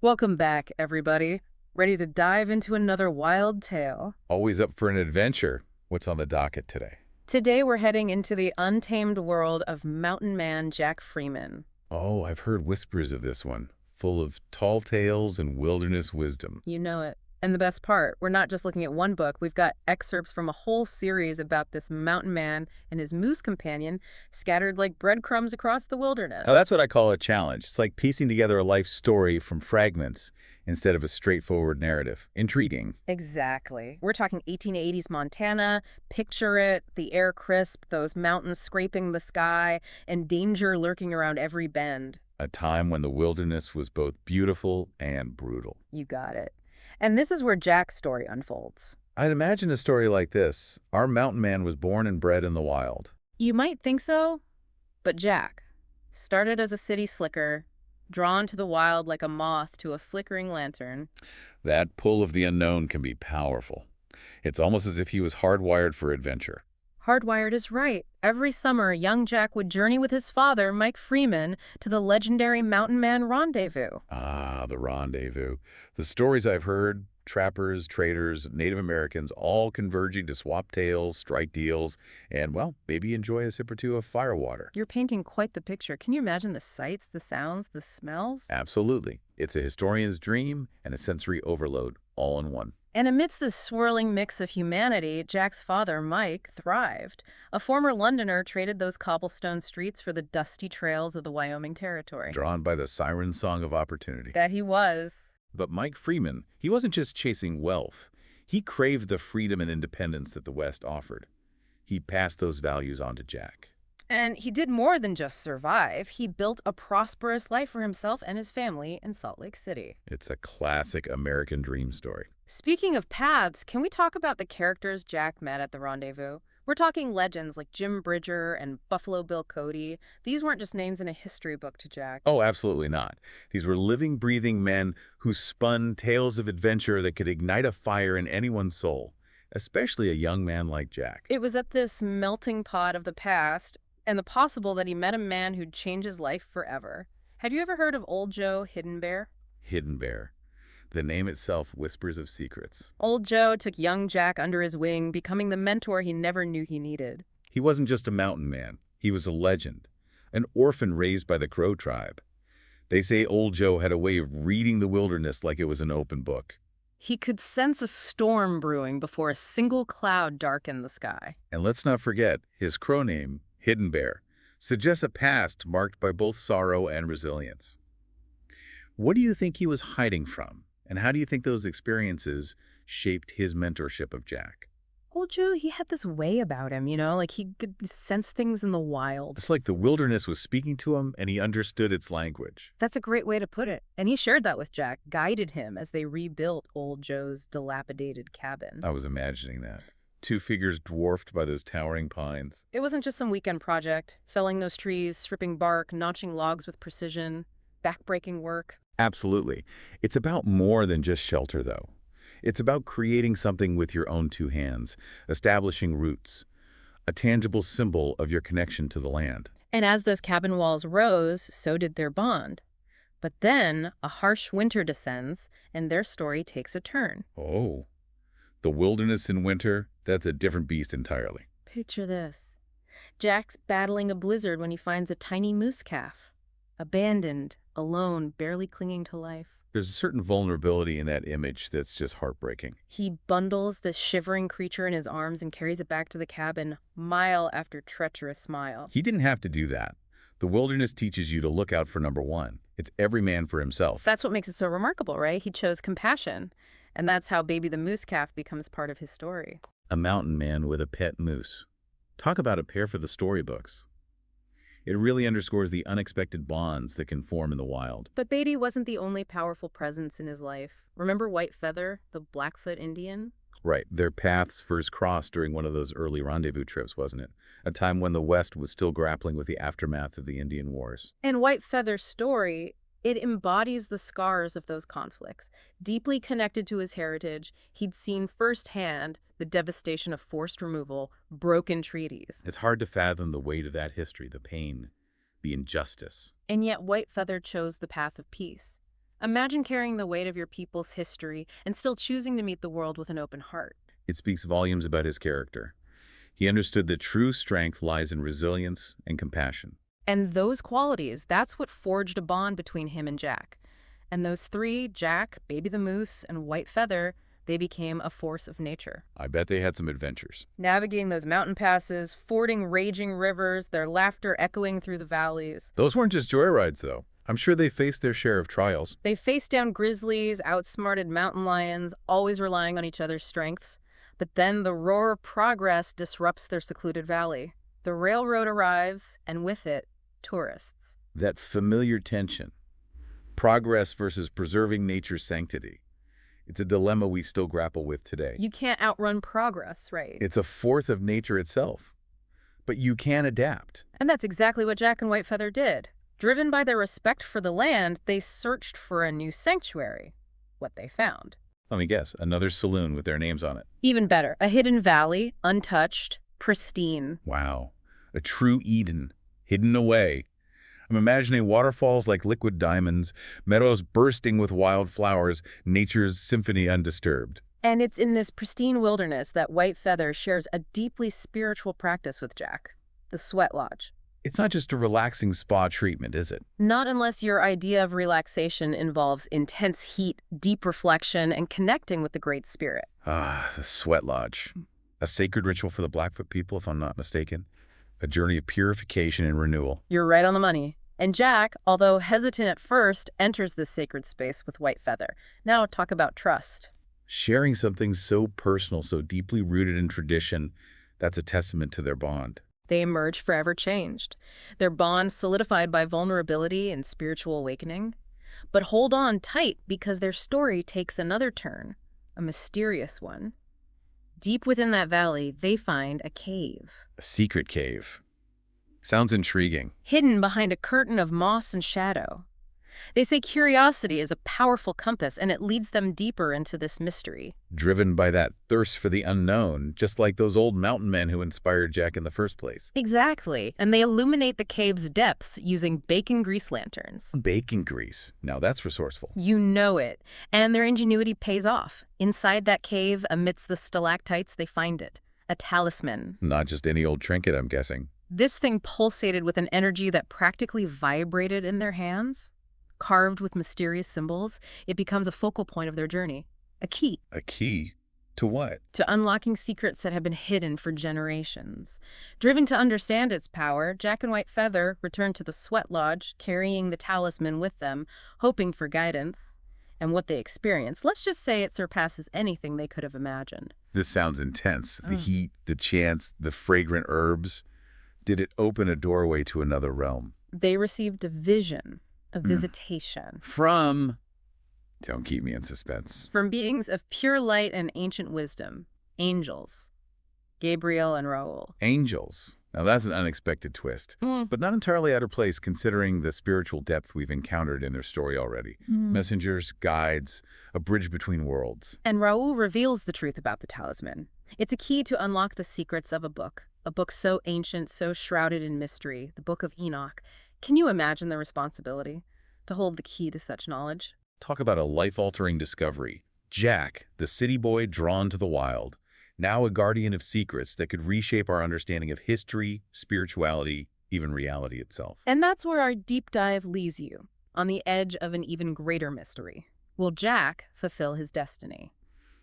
Welcome back, everybody. Ready to dive into another wild tale? Always up for an adventure. What's on the docket today? Today we're heading into the untamed world of mountain man Jack Freeman. Oh, I've heard whispers of this one, full of tall tales and wilderness wisdom. You know it. And the best part, we're not just looking at one book, we've got excerpts from a whole series about this mountain man and his moose companion scattered like breadcrumbs across the Now, wilderness. that's what I call a challenge. It's like piecing together a life story from fragments instead of a straightforward narrative. Intriguing. Exactly. We're talking 1880s Montana. Picture it, the air crisp, those mountains scraping the sky, and danger lurking around every bend. A time when the wilderness was both beautiful and brutal. You got it. And this is where Jack's story unfolds. I'd imagine a story like this. Our mountain man was born and bred in the wild. You might think so, but Jack started as a city slicker, drawn to the wild like a moth to a flickering lantern. That pull of the unknown can be powerful. It's almost as if he was hardwired for adventure. Hardwired is right. Every summer, young Jack would journey with his father, Mike Freeman, to the legendary Mountain Man Rendezvous. Ah, the rendezvous. The stories I've heard, trappers, traders, Native Americans all converging to swap tales, strike deals, and, well, maybe enjoy a sip or two of firewater. You're painting quite the picture. Can you imagine the sights, the sounds, the smells? Absolutely. It's a historian's dream and a sensory overload all in one. And amidst this swirling mix of humanity, Jack's father, Mike, thrived. A former Londoner traded those cobblestone streets for the dusty trails of the Wyoming Territory. Drawn by the siren song of opportunity. That he was. But Mike Freeman, he wasn't just chasing wealth. He craved the freedom and independence that the West offered. He passed those values on to Jack. And he did more than just survive. He built a prosperous life for himself and his family in Salt Lake City. It's a classic American dream story. Speaking of paths, can we talk about the characters Jack met at the rendezvous? We're talking legends like Jim Bridger and Buffalo Bill Cody. These weren't just names in a history book to Jack. Oh, absolutely not. These were living, breathing men who spun tales of adventure that could ignite a fire in anyone's soul, especially a young man like Jack. It was at this melting pot of the past and the possible that he met a man who'd change his life forever. Have you ever heard of Old Joe Hidden Bear? Hidden Bear. The name itself whispers of secrets. Old Joe took young Jack under his wing, becoming the mentor he never knew he needed. He wasn't just a mountain man. He was a legend, an orphan raised by the Crow tribe. They say Old Joe had a way of reading the wilderness like it was an open book. He could sense a storm brewing before a single cloud darkened the sky. And let's not forget, his crow name, Hidden Bear, suggests a past marked by both sorrow and resilience. What do you think he was hiding from? And how do you think those experiences shaped his mentorship of Jack? Old Joe, he had this way about him, like he could sense things in the wild. It's like the wilderness was speaking to him and he understood its language. That's a great way to put it. And he shared that with Jack, guided him as they rebuilt Old Joe's dilapidated cabin. I was imagining that. Two figures dwarfed by those towering pines. It wasn't just some weekend project, felling those trees, stripping bark, notching logs with precision, backbreaking work. Absolutely. It's about more than just shelter, though. It's about creating something with your own two hands, establishing roots, a tangible symbol of your connection to the land. And as those cabin walls rose, so did their bond. But then a harsh winter descends, and their story takes a turn. Oh, the wilderness in winter, that's a different beast entirely. Picture this. Jack's battling a blizzard when he finds a tiny moose calf, abandoned, alone, barely clinging to life. There's a certain vulnerability in that image that's just heartbreaking. He bundles this shivering creature in his arms and carries it back to the cabin, mile after treacherous mile. He didn't have to do that. The wilderness teaches you to look out for number one. It's every man for himself. That's what makes it so remarkable, right? He chose compassion. And that's how Baby the Moose Calf becomes part of his story. A mountain man with a pet moose. Talk about a pair for the storybooks. It really underscores the unexpected bonds that can form in the wild. But Beatty wasn't the only powerful presence in his life. Remember White Feather, the Blackfoot Indian? Right. Their paths first crossed during one of those early rendezvous trips, wasn't it? A time when the West was still grappling with the aftermath of the Indian Wars. And White Feather's story, it embodies the scars of those conflicts. Deeply connected to his heritage, he'd seen firsthand the devastation of forced removal, broken treaties. It's hard to fathom the weight of that history, the pain, the injustice. And yet White Feather chose the path of peace. Imagine carrying the weight of your people's history and still choosing to meet the world with an open heart. It speaks volumes about his character. He understood that true strength lies in resilience and compassion. And those qualities, that's what forged a bond between him and Jack. And those three, Jack, Baby the Moose, and White Feather, they became a force of nature. I bet they had some adventures. Navigating those mountain passes, fording raging rivers, their laughter echoing through the valleys. Those weren't just joyrides, though. I'm sure they faced their share of trials. They faced down grizzlies, outsmarted mountain lions, always relying on each other's strengths. But then the roar of progress disrupts their secluded valley. The railroad arrives, and with it, tourists. That familiar tension. Progress versus preserving nature's sanctity. It's a dilemma we still grapple with today. You can't outrun progress, right? It's a fourth of nature itself. But you can adapt. And that's exactly what Jack and Whitefeather did. Driven by their respect for the land, they searched for a new sanctuary. What they found. Let me guess, another saloon with their names on it. Even better, a hidden valley, untouched, pristine. Wow. A true Eden, hidden away. I'm imagining waterfalls like liquid diamonds, meadows bursting with wildflowers, nature's symphony undisturbed. And it's in this pristine wilderness that Whitefeather shares a deeply spiritual practice with Jack, the Sweat Lodge. It's not just a relaxing spa treatment, is it? Not unless your idea of relaxation involves intense heat, deep reflection, and connecting with the Great Spirit. Ah, the Sweat Lodge. A sacred ritual for the Blackfoot people, if I'm not mistaken. A journey of purification and renewal. You're right on the money. And Jack, although hesitant at first, enters this sacred space with Whitefeather. Now talk about trust. Sharing something so personal, so deeply rooted in tradition, that's a testament to their bond. They emerge forever changed, their bond solidified by vulnerability and spiritual awakening. But hold on tight because their story takes another turn, a mysterious one. Deep within that valley, they find a cave. A secret cave. Sounds intriguing. Hidden behind a curtain of moss and shadow. They say curiosity is a powerful compass and it leads them deeper into this mystery. Driven by that thirst for the unknown, just like those old mountain men who inspired Jack in the first place. Exactly. And they illuminate the cave's depths using bacon grease lanterns. Bacon grease. Now that's resourceful. You know it. And their ingenuity pays off. Inside that cave, amidst the stalactites, they find it. A talisman. Not just any old trinket, I'm guessing. This thing pulsated with an energy that practically vibrated in their hands. Carved with mysterious symbols, it becomes a focal point of their journey. A key. A key? To what? To unlocking secrets that have been hidden for generations. Driven to understand its power, Jack and Whitefeather return to the Sweat Lodge, carrying the talisman with them, hoping for guidance. And what they experience, let's just say it surpasses anything they could have imagined. This sounds intense. The heat, the chants, the fragrant herbs. Did it open a doorway to another realm? They received a vision. A visitation. From... Don't keep me in suspense. From beings of pure light and ancient wisdom. Angels. Gabriel and Raoul. Angels. Now that's an unexpected twist, but not entirely out of place considering the spiritual depth we've encountered in their story already. Messengers, guides, a bridge between worlds. And Raoul reveals the truth about the talisman. It's a key to unlock the secrets of a book so ancient, so shrouded in mystery, the Book of Enoch. Can you imagine the responsibility to hold the key to such knowledge? Talk about a life-altering discovery. Jack, the city boy drawn to the wild, now a guardian of secrets that could reshape our understanding of history, spirituality, even reality itself. And that's where our deep dive leaves you, on the edge of an even greater mystery. Will Jack fulfill his destiny?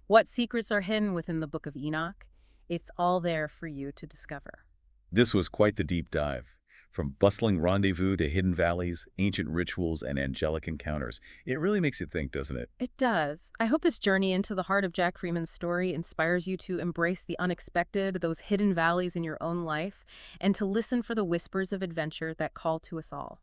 What secrets are hidden within the Book of Enoch? It's all there for you to discover. This was quite the deep dive. From bustling rendezvous to hidden valleys, ancient rituals, and angelic encounters. It really makes you think, doesn't it? It does. I hope this journey into the heart of Jack Freeman's story inspires you to embrace the unexpected, those hidden valleys in your own life, and to listen for the whispers of adventure that call to us all.